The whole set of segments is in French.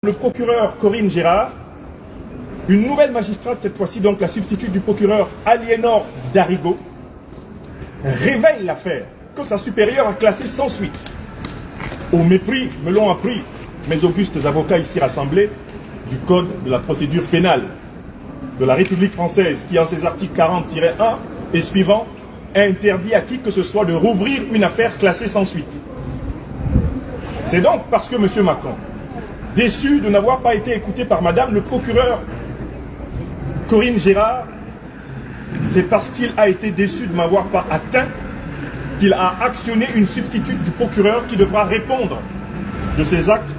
Le procureur Corinne Gérard, une nouvelle magistrate, cette fois-ci donc la substitute du procureur Aliénor Darigo, révèle l'affaire que sa supérieure a classée sans suite. Au mépris, me l'ont appris mes augustes avocats ici rassemblés, du Code de la procédure pénale de la République française qui, en ses articles 40-1 et suivants, interdit à qui que ce soit de rouvrir une affaire classée sans suite. C'est donc parce que M. Macron, déçu de n'avoir pas été écouté par Madame le procureur Corinne Gérard, c'est parce qu'il a été déçu de ne m'avoir pas atteint qu'il a actionné une substitute du procureur qui devra répondre de ses actes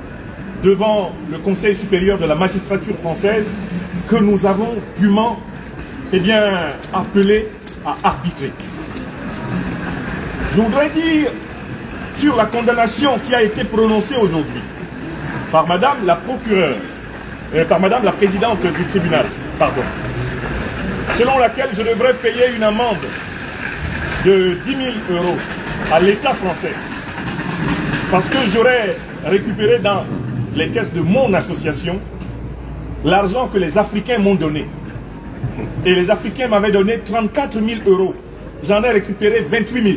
devant le Conseil supérieur de la magistrature française que nous avons dûment appelé à arbitrer. Je voudrais dire sur la condamnation qui a été prononcée aujourd'hui par Madame la procureure, par Madame la présidente du tribunal, pardon, selon laquelle je devrais payer une amende de 10 000 € à l'État français, parce que j'aurais récupéré dans les caisses de mon association l'argent que les Africains m'ont donné. Et les Africains m'avaient donné 34 000 €. J'en ai récupéré 28 000.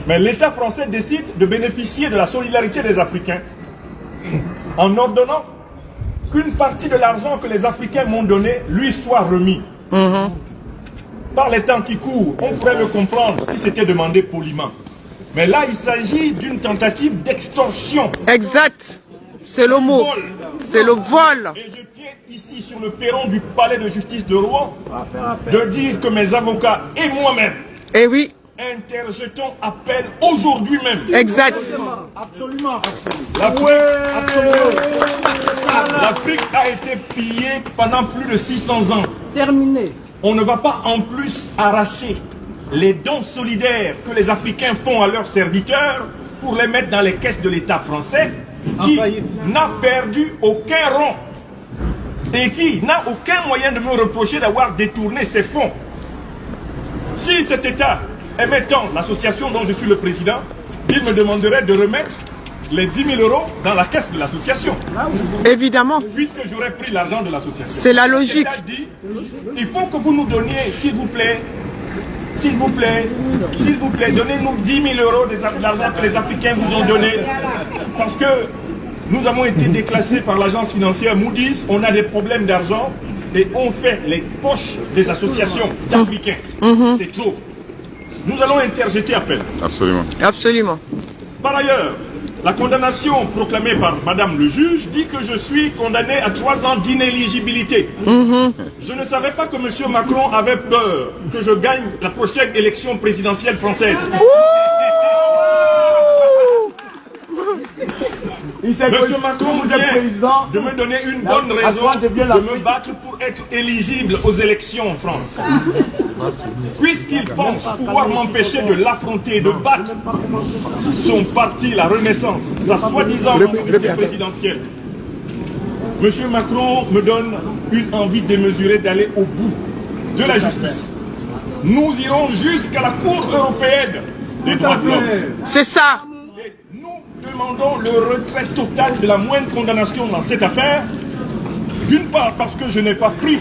Mais l'État français décide de bénéficier de la solidarité des Africains en ordonnant qu'une partie de l'argent que les Africains m'ont donné lui soit remis. Par les temps qui courent, on pourrait le comprendre si c'était demandé poliment. Mais là, il s'agit d'une tentative d'extorsion. Exact. C'est le mot. C'est le vol. Et je tiens ici sur le perron du palais de justice de Rouen de dire que mes avocats et moi-même, Eh oui. interjetons appel aujourd'hui même. Exact. Absolument. L'Afrique a été pillée pendant plus de 600 ans. Terminé. On ne va pas en plus arracher les dons solidaires que les Africains font à leurs serviteurs pour les mettre dans les caisses de l'État français qui n'a perdu aucun rond et qui n'a aucun moyen de me reprocher d'avoir détourné ses fonds. Si cet État émettant l'association dont je suis le président, il me demanderait de remettre les 10 000 € dans la caisse de l'association. Évidemment. Puisque j'aurais pris l'argent de l'association. C'est la logique. Dit, il faut que vous nous donniez, s'il vous plaît, donnez-nous 10 000 € de l'argent que les Africains vous ont donné. Parce que nous avons été déclassés par l'agence financière Moody's, on a des problèmes d'argent et on fait les poches des associations d'Africains. C'est trop. Nous allons interjeter appel. Absolument. Absolument. Par ailleurs, la condamnation proclamée par Madame le juge dit que je suis condamné à 3 ans d'inéligibilité. Je ne savais pas que M. Macron avait peur que je gagne la prochaine élection présidentielle française. M. Macron vient de me donner une bonne raison de me battre pour être éligible aux élections en France. Puisqu'il pense pouvoir m'empêcher de l'affronter, de battre son parti, la Renaissance, sa soi-disant majorité présidentielle, M. Macron me donne une envie démesurée d'aller au bout de la justice. Nous irons jusqu'à la Cour européenne des droits de l'homme. C'est ça. Nous demandons le retrait total de la moindre condamnation dans cette affaire. D'une part parce que je n'ai pas pris,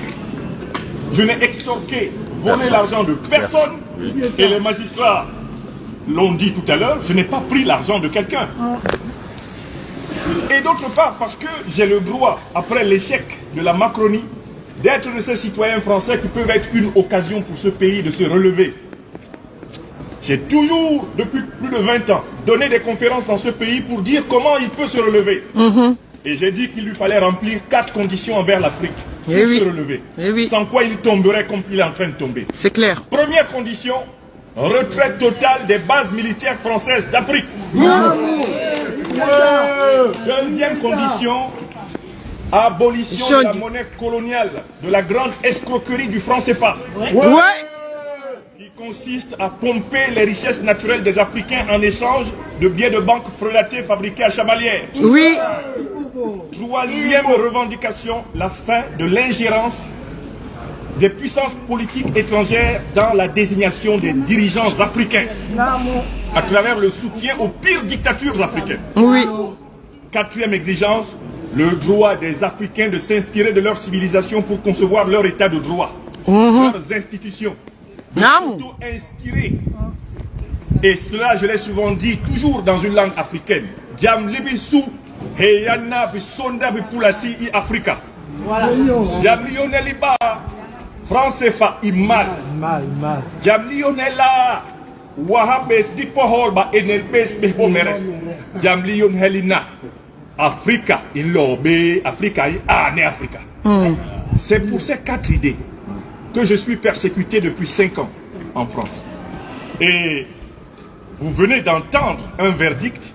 je n'ai extorqué, volé l'argent de personne. Et les magistrats l'ont dit tout à l'heure, je n'ai pas pris l'argent de quelqu'un. Et d'autre part parce que j'ai le droit, après l'échec de la Macronie, d'être de ces citoyens français qui peuvent être une occasion pour ce pays de se relever. J'ai toujours, depuis plus de 20 ans, donné des conférences dans ce pays pour dire comment il peut se relever. Et j'ai dit qu'il lui fallait remplir 4 conditions envers l'Afrique pour se relever. Sans quoi il tomberait comme il est en train de tomber. C'est clair. Première condition, retraite totale des bases militaires françaises d'Afrique. Deuxième condition, abolition de la monnaie coloniale, de la grande escroquerie du franc CFA. Qui consiste à pomper les richesses naturelles des Africains en échange de billets de banque frelatés fabriqués à Chamalières. Troisième revendication, la fin de l'ingérence des puissances politiques étrangères dans la désignation des dirigeants africains à travers le soutien aux pires dictatures africaines. Quatrième exigence, le droit des Africains de s'inspirer de leur civilisation pour concevoir leur état de droit, leurs institutions, de s'auto-inspirer. Et cela, je l'ai souvent dit, toujours dans une langue africaine. Jam libisu heyana bisonda bipulasi i Afrika. Jam lioneliba France fa imal. Jam lionela wahabes di pohol ba enelbes be homere. Jam lionelina Africa in lobe Africa i ane Africa. C'est pour ces 4 idées que je suis persécuté depuis 5 ans en France. Et vous venez d'entendre un verdict